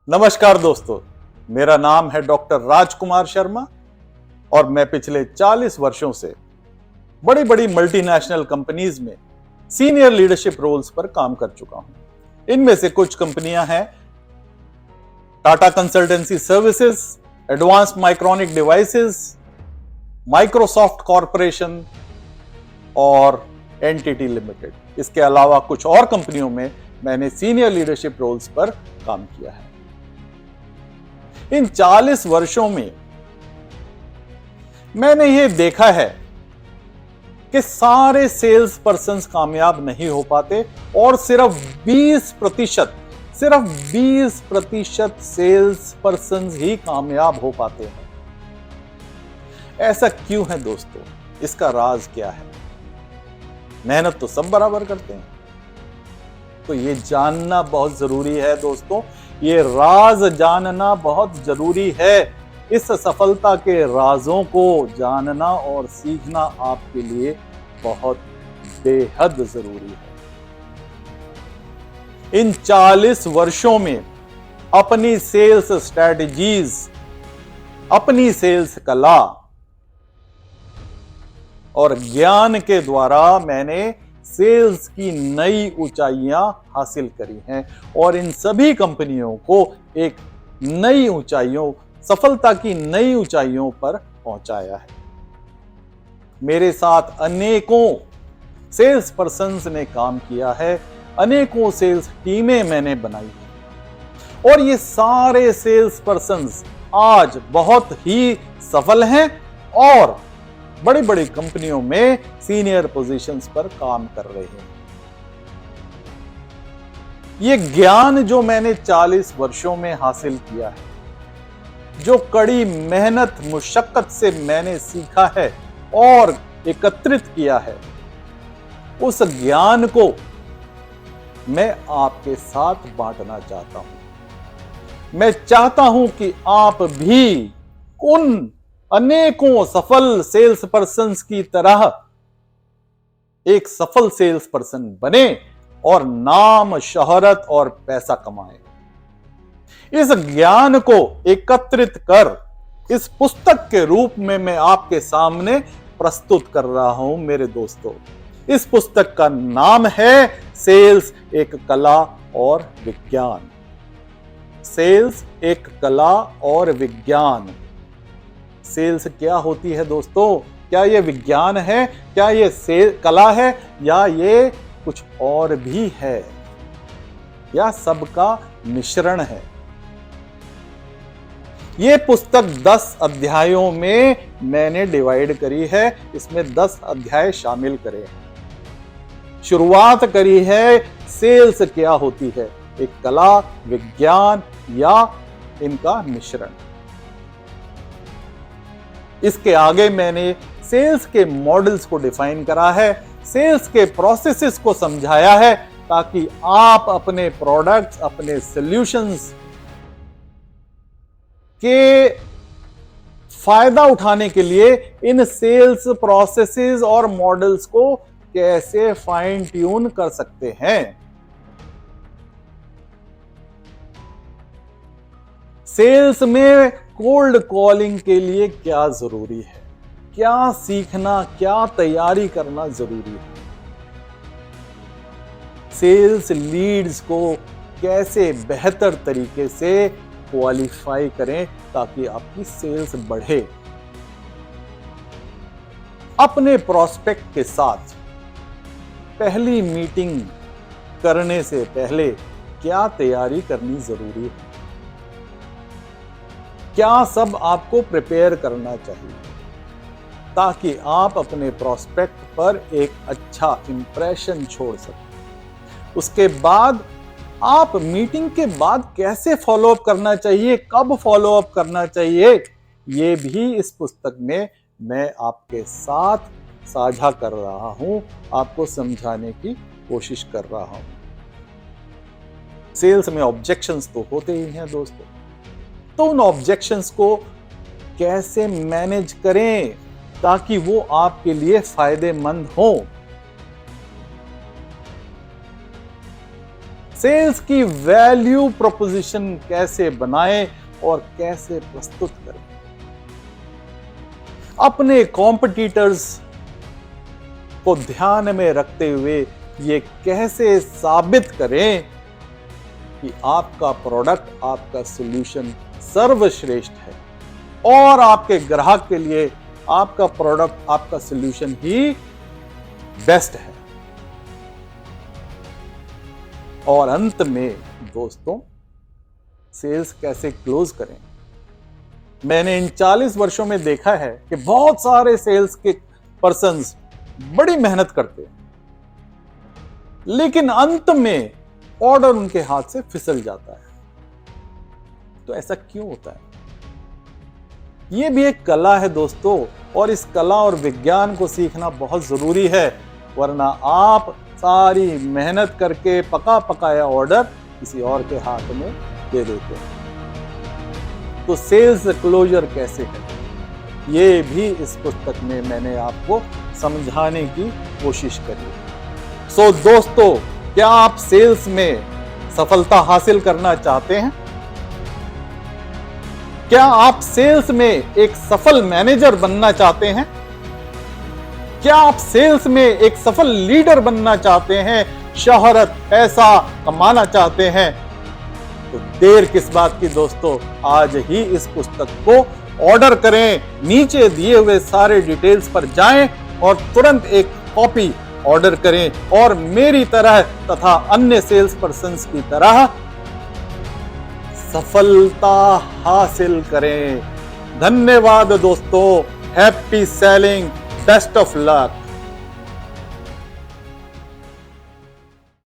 नमस्कार दोस्तों, मेरा नाम है डॉक्टर राजकुमार शर्मा और मैं पिछले 40 वर्षों से बड़ी बड़ी मल्टीनेशनल कंपनीज में सीनियर लीडरशिप रोल्स पर काम कर चुका हूं। इनमें से कुछ कंपनियां हैं Tata consultancy services, advance micronic devices, Microsoft corporation और एनटीटी लिमिटेड। इसके अलावा कुछ और कंपनियों में मैंने सीनियर लीडरशिप रोल्स पर काम किया है। इन 40 वर्षों में मैंने यह देखा है कि सारे सेल्स पर्सन कामयाब नहीं हो पाते और सिर्फ 20% सेल्स पर्सन ही कामयाब हो पाते हैं। ऐसा क्यों है दोस्तों? इसका राज क्या है? मेहनत तो सब बराबर करते हैं, तो ये जानना बहुत जरूरी है दोस्तों। ये राज जानना बहुत जरूरी है। इस सफलता के राजों को जानना और सीखना आपके लिए बहुत बेहद जरूरी है। इन 40 वर्षों में अपनी सेल्स स्ट्रैटेजीज, अपनी सेल्स कला और ज्ञान के द्वारा मैंने सेल्स की नई ऊंचाइयां हासिल करी हैं और इन सभी कंपनियों को एक नई ऊंचाइयों, सफलता की नई ऊंचाइयों पर पहुंचाया है। मेरे साथ अनेकों सेल्स पर्सन्स ने काम किया है, अनेकों सेल्स टीमें मैंने बनाई हैं और ये सारे सेल्स पर्सन्स आज बहुत ही सफल हैं और बड़ी बड़ी कंपनियों में सीनियर पोजीशंस पर काम कर रहे हैं। यह ज्ञान जो मैंने 40 वर्षों में हासिल किया है, जो कड़ी मेहनत मुशक्कत से मैंने सीखा है और एकत्रित किया है, उस ज्ञान को मैं आपके साथ बांटना चाहता हूं। मैं चाहता हूं कि आप भी उन अनेकों सफल सेल्स पर्सन की तरह एक सफल सेल्स पर्सन बने और नाम, शोहरत और पैसा कमाए। इस ज्ञान को एकत्रित कर इस पुस्तक के रूप में मैं आपके सामने प्रस्तुत कर रहा हूं मेरे दोस्तों। इस पुस्तक का नाम है सेल्स एक कला और विज्ञान। सेल्स एक कला और विज्ञान। सेल्स क्या होती है दोस्तों? क्या यह विज्ञान है? क्या यह कला है या ये कुछ और भी है, या सबका मिश्रण है? यह पुस्तक 10 अध्यायों में मैंने डिवाइड करी है। इसमें 10 अध्याय शामिल करे हैं। शुरुआत करी है सेल्स क्या होती है, एक कला, विज्ञान या इनका मिश्रण। इसके आगे मैंने सेल्स के मॉडल्स को डिफाइन करा है, सेल्स के प्रोसेसेस को समझाया है, ताकि आप अपने प्रोडक्ट्स, अपने सॉल्यूशंस के फायदा उठाने के लिए इन सेल्स प्रोसेसेस और मॉडल्स को कैसे फाइन ट्यून कर सकते हैं। सेल्स में कोल्ड कॉलिंग के लिए क्या जरूरी है, क्या सीखना, क्या तैयारी करना जरूरी है। सेल्स लीड्स को कैसे बेहतर तरीके से क्वालिफाई करें ताकि आपकी सेल्स बढ़े। अपने प्रोस्पेक्ट के साथ पहली मीटिंग करने से पहले क्या तैयारी करनी जरूरी है, क्या सब आपको प्रिपेयर करना चाहिए ताकि आप अपने प्रोस्पेक्ट पर एक अच्छा इंप्रेशन छोड़ सकें। उसके बाद आप मीटिंग के बाद कैसे फॉलोअप करना चाहिए, कब फॉलोअप करना चाहिए, ये भी इस पुस्तक में मैं आपके साथ साझा कर रहा हूं, आपको समझाने की कोशिश कर रहा हूं। सेल्स में ऑब्जेक्शंस तो होते ही हैं दोस्तों, तो उन ऑब्जेक्शंस को कैसे मैनेज करें ताकि वो आपके लिए फायदेमंद हो। सेल्स की वैल्यू प्रोपोजिशन कैसे बनाएं और कैसे प्रस्तुत करें। अपने कॉम्पिटिटर्स को ध्यान में रखते हुए ये कैसे साबित करें कि आपका प्रोडक्ट, आपका सॉल्यूशन सर्वश्रेष्ठ है और आपके ग्राहक के लिए आपका प्रोडक्ट, आपका सॉल्यूशन ही बेस्ट है। और अंत में दोस्तों, सेल्स कैसे क्लोज करें। मैंने इन 40 वर्षों में देखा है कि बहुत सारे सेल्स के पर्सन्स बड़ी मेहनत करते हैं, लेकिन अंत में ऑर्डर उनके हाथ से फिसल जाता है। तो ऐसा क्यों होता है? यह भी एक कला है दोस्तों, और इस कला और विज्ञान को सीखना बहुत जरूरी है, वरना आप सारी मेहनत करके पका पकाया ऑर्डर किसी और के हाथ में दे देते हैं। तो सेल्स क्लोजर कैसे करें, ये भी इस पुस्तक में मैंने आपको समझाने की कोशिश करी है। सो दोस्तों, क्या आप सेल्स में सफलता हासिल करना चाहते हैं? क्या आप सेल्स में एक सफल मैनेजर बनना चाहते हैं? क्या आप सेल्स में एक सफल लीडर बनना चाहते हैं, शोहरत, पैसा कमाना चाहते हैं? तो देर किस बात की दोस्तों, आज ही इस पुस्तक को ऑर्डर करें। नीचे दिए हुए सारे डिटेल्स पर जाएं और तुरंत एक कॉपी ऑर्डर करें और मेरी तरह तथा अन्य सेल्स पर्सन्स की तरह सफलता हासिल करें। धन्यवाद दोस्तों। Happy selling, best of luck.